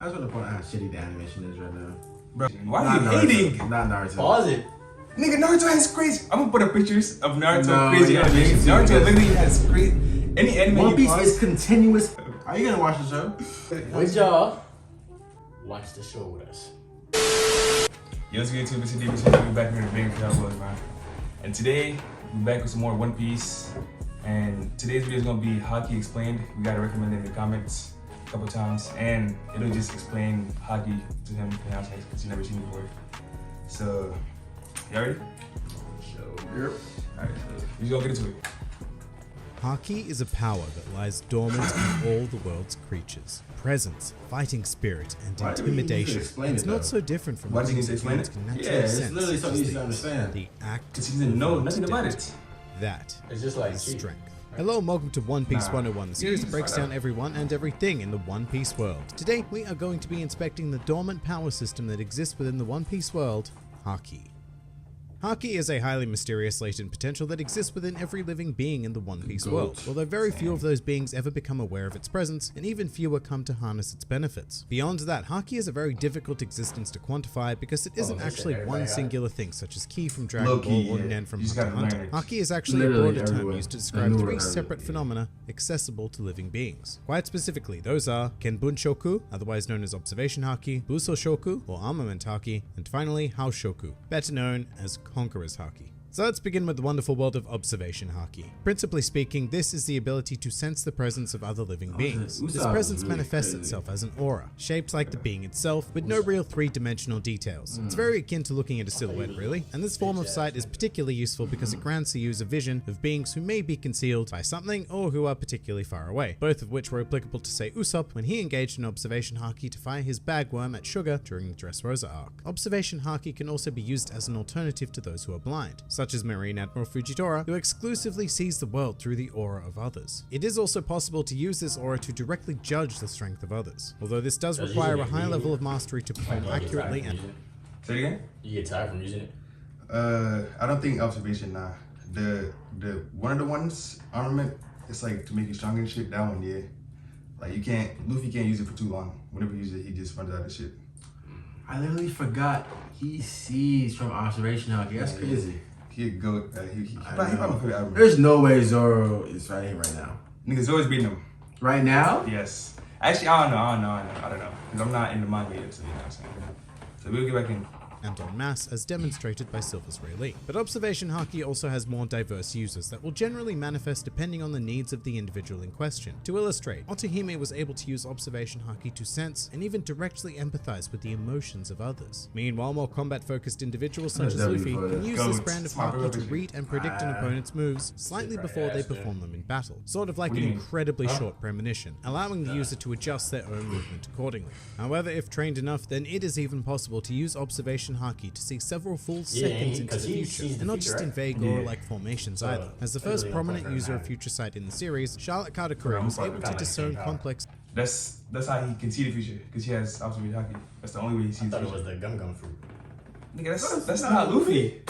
I just want to point out how shitty the animation is right now. Bro, why are you hating? Not Naruto. Pause it. Nigga, Naruto has crazy. I'm gonna put up pictures of Naruto crazy animation. Naruto literally has crazy. Any anime One Piece pause, is continuous. Are you gonna watch the show? Would y'all watch the show with us? Yo, what's good, YouTube? It's DB. We're back here in the Bang for y'all, man. And today, we're back with some more One Piece. And today's video is gonna be Haki explained. We gotta recommend it in the comments a couple times, and it'll just explain Haki to him because he's never seen it before. So, y'all ready? Yep. Alright, so we're gonna get into it. Haki is a power that lies dormant in all the world's creatures. Presence, fighting spirit, and Why do we need to intimidation. explain It's it, not though? so different from Why do you need things to that explain humans it? can Yeah, naturally it's sense, literally so such as easy to the- understand. The act Because he doesn't know of nothing about death. it. That It's just like is cheating. strength. Hello and welcome to One Piece Nah. 101, the series that Jeez, breaks why not? down everyone and everything in the One Piece world. Today, we are going to be inspecting the dormant power system that exists within the One Piece world, Haki. Haki is a highly mysterious latent potential that exists within every living being in the One Piece world, although very few of those beings ever become aware of its presence, and even fewer come to harness its benefits. Beyond that, Haki is a very difficult existence to quantify because it isn't actually one singular thing, such as Ki from Dragon Low-key, Ball or yeah. Nen from You just Hunter x gotta Hunter. learn it. Haki is actually a Literally broader term everywhere. used to I describe knew three it separate earlier. phenomena accessible to living beings. Quite specifically, those are Kenbun-shoku, otherwise known as Observation Haki, Buso-shoku, or Armament Haki, and finally Hao-shoku, better known as Conqueror's Haki. So let's begin with the wonderful world of Observation Haki. Principally speaking, this is the ability to sense the presence of other living beings. This presence manifests itself as an aura, shaped like the being itself, with no real three-dimensional details. It's very akin to looking at a silhouette, really, and this form of sight is particularly useful because it grants the user vision of beings who may be concealed by something or who are particularly far away, both of which were applicable to, say, Usopp when he engaged in Observation Haki to fire his bagworm at Sugar during the Dressrosa arc. Observation Haki can also be used as an alternative to those who are blind, such as Marine Admiral Fujitora, who exclusively sees the world through the aura of others. It is also possible to use this aura to directly judge the strength of others, although this does require a high level of mastery to perform accurately and Say it again? You get tired from using it? I don't think observation, nah. The one of the ones, armament, it's like to make you stronger and shit, that one, yeah. Like Luffy can't use it for too long. Whenever he uses it, he just runs out of shit. I literally forgot he sees from observation Haki. That's crazy. He'd go, he probably put it out. There's no way Zoro is fighting right now. Niggas always beating him. Right now? Yes. Actually, I don't know. Because I'm not in the manga yet, so you know what I'm saying. So we'll get back in. and en masse as demonstrated by Silver's Rayleigh. But Observation Haki also has more diverse users that will generally manifest depending on the needs of the individual in question. To illustrate, Otohime was able to use Observation Haki to sense and even directly empathize with the emotions of others. Meanwhile, more combat-focused individuals such as Luffy can use this brand of Haki to read and predict an opponent's moves slightly before they perform them in battle, sort of like an incredibly short premonition, allowing the user to adjust their own movement accordingly. However, if trained enough, then it is even possible to use Observation Haki to see several full seconds into the future, and not just in vague aura-like formations either. As the first prominent user of Future Sight in the series, Charlotte Katakuri was able to discern complex. That's how he can see the future, because he has Observation Haki. That's the only way he sees the I thought it future. was the gum gum fruit. Nigga, that's not Luffy.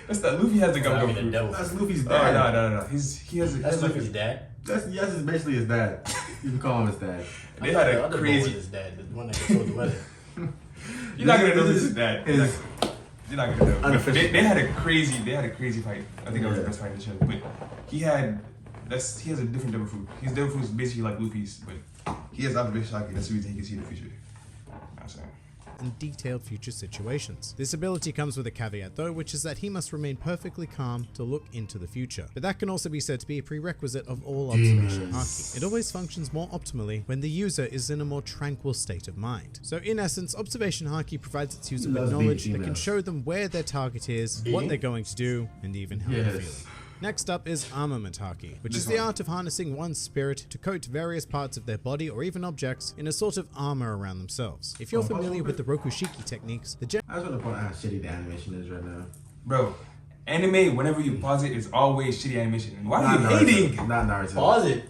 That's not Luffy has the gum gum fruit. That's Luffy's Oh, dad. no. He has That's like Luffy's dad. Yes, it's basically his dad. You can call him his dad. They had The a other boy crazy. was his dad, the one that controlled the weather. You're not gonna know this This is is that. his You're not gonna know. But unofficial they had a crazy fight. I think that was the Yeah. best fight in the show. But he has a different devil fruit. His devil fruit is basically like Luffy's, but he has Observation Haki. That's the reason he can see the future. You know what I'm saying? And detailed future situations. This ability comes with a caveat though, which is that he must remain perfectly calm to look into the future. But that can also be said to be a prerequisite of all Observation Haki. It always functions more optimally when the user is in a more tranquil state of mind. So in essence, Observation Haki provides its user with knowledge that can show them where their target is, what they're going to do, and even how they're feeling. Next up is Armament Haki, which is the art of harnessing one's spirit to coat various parts of their body or even objects in a sort of armor around themselves. If you're familiar with the Rokushiki techniques, the I just want to point out how shitty the animation is right now. Bro, anime, whenever you pause it, is always shitty animation. And why Not are you Naruto. hating? Not Naruto. Pause it.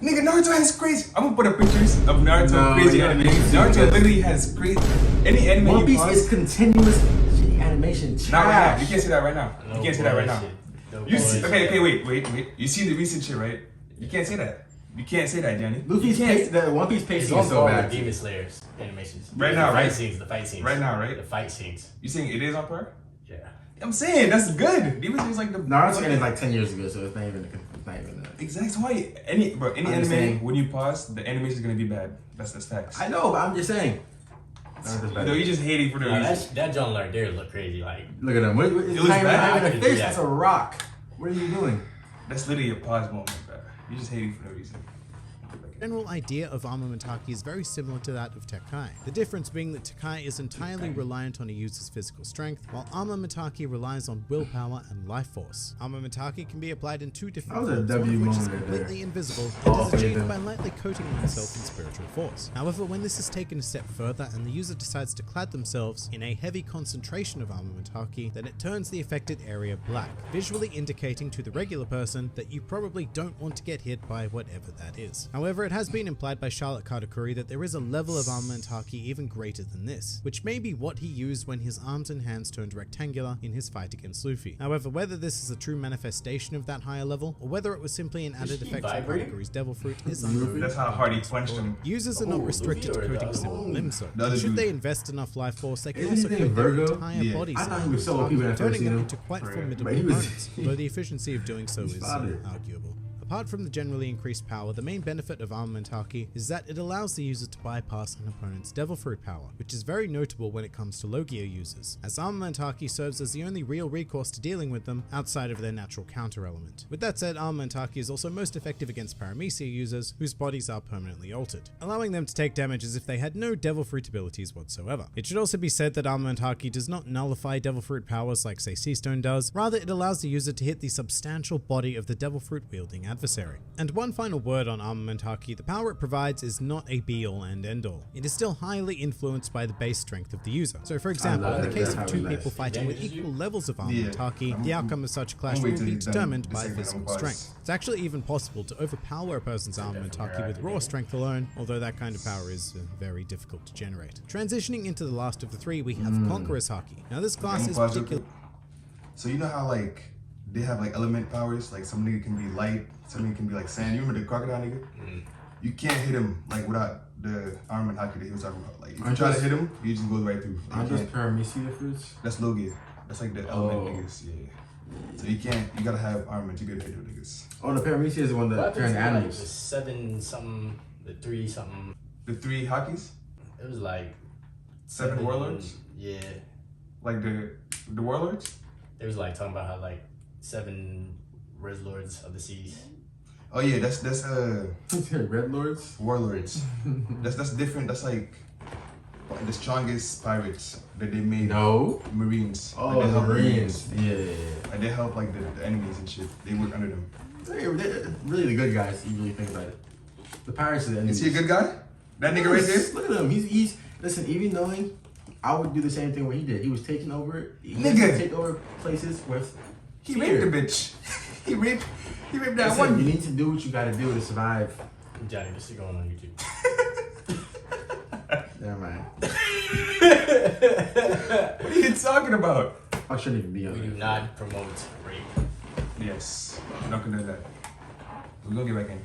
Nigga, Naruto has crazy. I'm gonna put up pictures of Naruto No, crazy you're not animation. gonna see Naruto this. literally has crazy. Any anime One you Piece pause, is continuous shitty animation. not right now. Trash. You can't say that right now. You can't say that right now. No You see, bullshit. okay, wait. You seen the recent shit, right? You can't say that. You can't say that, Danny. Luffy's pace, the One Piece It's pacing on is so par bad. with Demon Slayer's animations. Right now, the right? Fight scenes, the fight scenes. Right now, right? The fight scenes. You saying it is on par? Yeah. I'm saying that's good. Demon Slayer's like the Naruto ended like 10 years ago, so it's not even. Exactly. So why any I'm anime saying- when you pause, the animation is gonna be bad. That's facts. I know, but I'm just saying. Naruto's better. No, you just hating for the Nah, reason. that John Lark there look crazy. Like, Look at him. It's looks not even, bad. not I even a could do fish. that. That's a rock. What are you doing? That's literally a pause moment, bro. You just hating for no reason. The general idea of armament haki is very similar to that of Tekai. The difference being that Tekai is entirely reliant on a user's physical strength, while armament haki relies on willpower and life force. Armament haki can be applied in two different That was a forms, one W of which is moment right there. completely invisible Oh, and is achieved okay, by lightly coating oneself in spiritual force. However, when this is taken a step further and the user decides to clad themselves in a heavy concentration of armament haki, then it turns the affected area black, visually indicating to the regular person that you probably don't want to get hit by whatever that is. However, it has been implied by Charlotte Katakuri that there is a level of armament haki even greater than this, which may be what he used when his arms and hands turned rectangular in his fight against Luffy. However, whether this is a true manifestation of that higher level, or whether it was simply an added he effect from vibrating? Katakuri's devil fruit is unknown. That's how hard he punched him. Users are not Oh, restricted to Luffy or coating the simple other limbs though. The other Should dude. they invest enough life force, they can Isn't also his coat name their Virgo? entire Yeah. bodies I thought in he was so armament OP when I haki, first turning seen them him. into quite Right. formidable But he was- opponents, though the efficiency of doing so is spotted. arguable. Apart from the generally increased power, the main benefit of armament haki is that it allows the user to bypass an opponent's devil fruit power, which is very notable when it comes to Logia users, as armament haki serves as the only real recourse to dealing with them outside of their natural counter element. With that said, armament haki is also most effective against paramecia users whose bodies are permanently altered, allowing them to take damage as if they had no devil fruit abilities whatsoever. It should also be said that armament haki does not nullify devil fruit powers like say Seastone does, rather it allows the user to hit the substantial body of the devil fruit wielding adversary. And one final word on armament haki, the power it provides is not a be-all and end-all. It is still highly influenced by the base strength of the user. So for example, love in the it. case That's of two how we people like. fighting with equal levels of armament haki, the outcome of such a clash I'm will waiting be till he's done determined the by segment. physical I'm pause. strength. It's actually even possible to overpower a person's armament haki with raw strength alone, although that kind of power is very difficult to generate. Transitioning into the last of the three, we have Conqueror's haki. Now this class is Pause real particularly quick. So you know how like they have like element powers, like some nigga can be light, some nigga can be like sand. You remember the crocodile nigga? You can't hit him like without the armament haki that he was talking about. Like if you Aren't try to those- hit him, he just goes right through. Like, Aren't you those can't- paramecia fruits? that's Logia. That's like the Oh. element niggas, yeah. So you gotta have armament to be able to hit them niggas. Oh, the paramecia is the one that what turns happens to, like, the animals. 7 something, the 3 something? The 3 Hakis, It was like 7 warlords, Yeah, like the warlords. they was like talking about how like 7 Red Lords of the Seas. Oh yeah, that's Red Lords? warlords. that's different. That's like the strongest pirates that they made. No. Marines. Oh, Like, they the help Marines. Yeah. And they help like the enemies and shit. They work under them. They're really the good guys, if you really think about it. The pirates are the enemies. Is he a good guy? That nigga right there? Look at him. He's listen, even knowing I would do the same thing what he did. He was taking over he Nigga. would take over places with He fear. raped the bitch. he raped that Listen, one. you need to do what you gotta do to survive. Johnny, this is going on YouTube. Never mind. What are you talking about? I shouldn't even be on We do there. not promote rape. Yes. I'm not gonna do that. We're gonna get back in.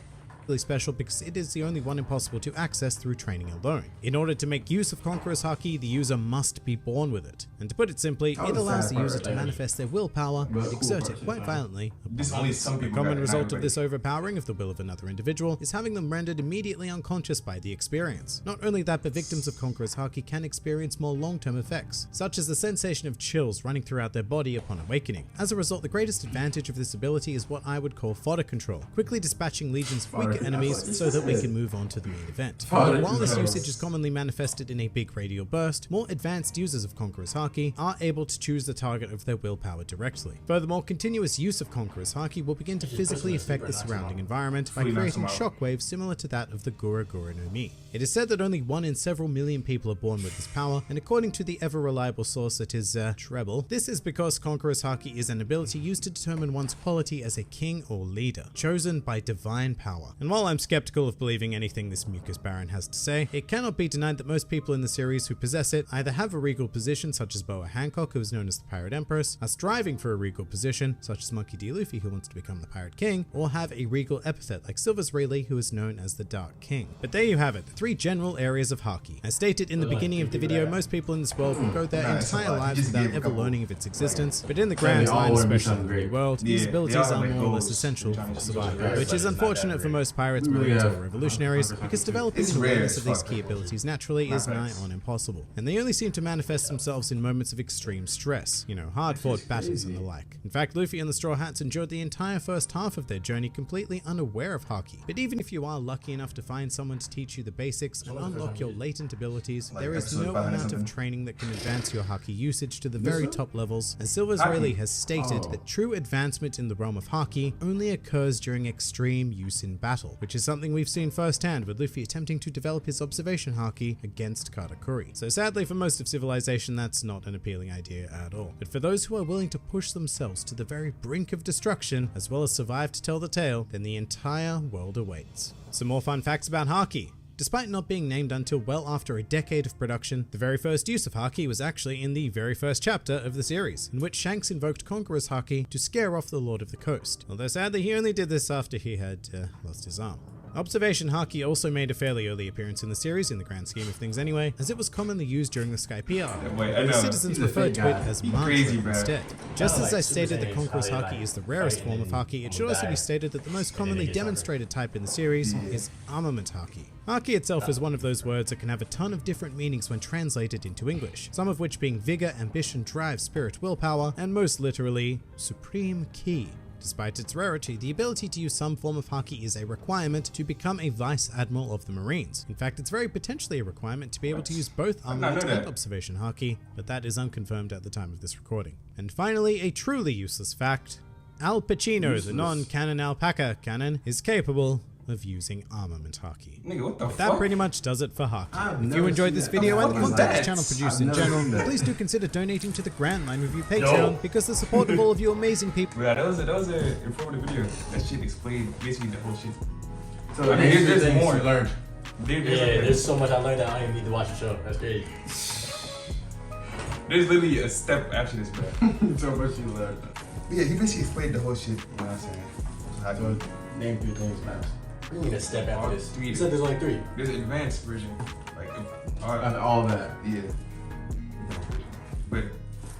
special because it is the only one impossible to access through training alone. In order to make use of Conqueror's Haki, the user must be born with it. And to put it simply, That was it the allows sad the part user right to there. manifest their willpower But and cool exert part, it quite yeah. violently. This only some A people common got it, result not of this everybody. overpowering of the will of another individual is having them rendered immediately unconscious by the experience. Not only that, but victims of Conqueror's Haki can experience more long-term effects, such as the sensation of chills running throughout their body upon awakening. As a result, the greatest advantage of this ability is what I would call fodder control, quickly dispatching legions of Fodder weaker control. enemies That's so what that we it can is. move on to the main event. Fodder While this control. usage is commonly manifested in a big radial burst, more advanced users of Conqueror's Haki are able to choose the target of their willpower directly. Furthermore, continuous use of Conqueror's Haki will begin to physically affect the surrounding environment by Fully knocks creating them out. shockwaves similar to that of the Gura Gura no Mi. It is said that only 1 in several million people are born with this power, and according to the ever-reliable source that is Treble, this is because Conqueror's Haki is an ability used to determine one's quality as a king or leader, chosen by divine power. And And while I'm skeptical of believing anything this mucus baron has to say, it cannot be denied that most people in the series who possess it either have a regal position, such as Boa Hancock, who is known as the Pirate Empress, are striving for a regal position, such as Monkey D. Luffy, who wants to become the Pirate King, or have a regal epithet like Silvers Rayleigh, who is known as the Dark King. But there you have it, the three general areas of Haki. As stated in the beginning of the video, most people in this world will go their entire lives without ever learning of its existence, but in the grand line, especially in the real world, these abilities are more or less essential for survival, which is unfortunate for most pirates, marines, or revolutionaries, because developing an awareness of these key abilities naturally is nigh on impossible, and they only seem to manifest themselves in moments of extreme stress, you know, hard-fought battles and the like. In fact, Luffy and the Straw Hats endured the entire first half of their journey completely unaware of Haki. But even if you are lucky enough to find someone to teach you the basics and unlock your latent abilities, there is no amount of training that can advance your Haki usage to the very top levels, as Silvers Rayleigh has stated that true advancement in the realm of Haki only occurs during extreme use in battle, which is something we've seen firsthand with Luffy attempting to develop his observation Haki against Katakuri. So sadly for most of civilization, that's not an appealing idea at all. But for those who are willing to push themselves to the very brink of destruction, as well as survive to tell the tale, then the entire world awaits. Some more fun facts about Haki. Despite not being named until well after a decade of production, the very first use of Haki was actually in the very first chapter of the series, in which Shanks invoked Conqueror's Haki to scare off the Lord of the Coast, although sadly he only did this after he had lost his arm. Observation Haki also made a fairly early appearance in the series, in the grand scheme of things anyway, as it was commonly used during the Skypiea arc, where the citizens referred to it as mantra instead. Just as I stated that Conqueror's Haki is the rarest form of Haki, it should also be stated that the most commonly demonstrated type in the series is armament Haki. Haki itself is one of those words that can have a ton of different meanings when translated into English, some of which being vigor, ambition, drive, spirit, willpower, and most literally, supreme key. Despite its rarity, the ability to use some form of Haki is a requirement to become a Vice Admiral of the Marines. In fact, it's very potentially a requirement to be able to use both Armament and Observation Haki, but that is unconfirmed at the time of this recording. And finally, a truly useless fact. Al Pacino, the non-canon alpaca canon, is capable of using armament Haki. Nigga, what the fuck? That pretty much does it for Haki. If you enjoyed this video and the content this channel produced in general, please do consider donating to the Grand Line Review Patreon, because the support of all of you amazing people. Yeah, that was an informative video. That shit explained basically the whole shit. So I mean, there's more. You learned. There's so much I learned that I don't even need to watch the show. That's crazy. There's literally a step after this, bro. So much you learned. Yeah, he basically explained the whole shit, you know what I'm saying? So name 3 things, man. What do you mean a step after this? 3. You said there's only 3. There's an advanced version, like And all that. Yeah.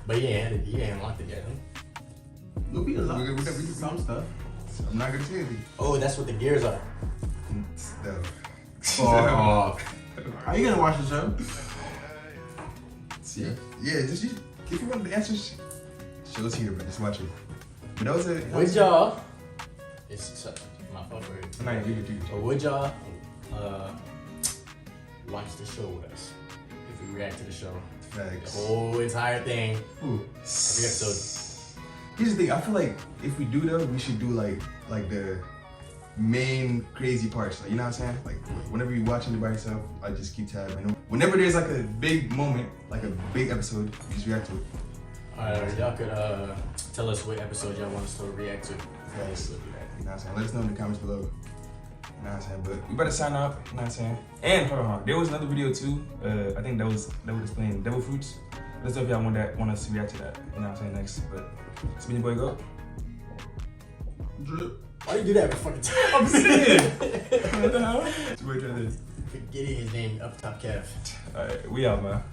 but he ain't unlocked it yet, huh? You'll be We some stuff. I'm not gonna tell you. Oh, that's what the gears are. Stuff. Far off. Are you gonna watch the show? Yeah. Yeah, just if you want the answers, show's here, but just watch it. But that was it. Would y'all? It's my favorite. I'm not even reading But would y'all watch the show with us if we react to the show? The Facts. whole entire thing. Ooh. Every episode. Here's the thing. I feel like if we do though, we should do like the main crazy parts. Like, you know what I'm saying? Like whenever you're watching it by yourself, I just keep tab. And whenever there's like a big moment, like a big episode, just react to it. Alright, y'all could tell us what episode y'all want us to react to. Yes. We'll do that. You know what I'm saying? Let us know in the comments below. You know what I'm saying? But we better sign up, you know what I'm saying? And hold on, there was another video too. I think that was explaining devil fruits. Let's know if y'all want us to react to that. You know what I'm saying next. But it's me and your boy Go. Drip. Why you do that every fucking time? I'm saying. What the hell? It's way trying to. Forgetting his name up top calf. Alright, we out, man.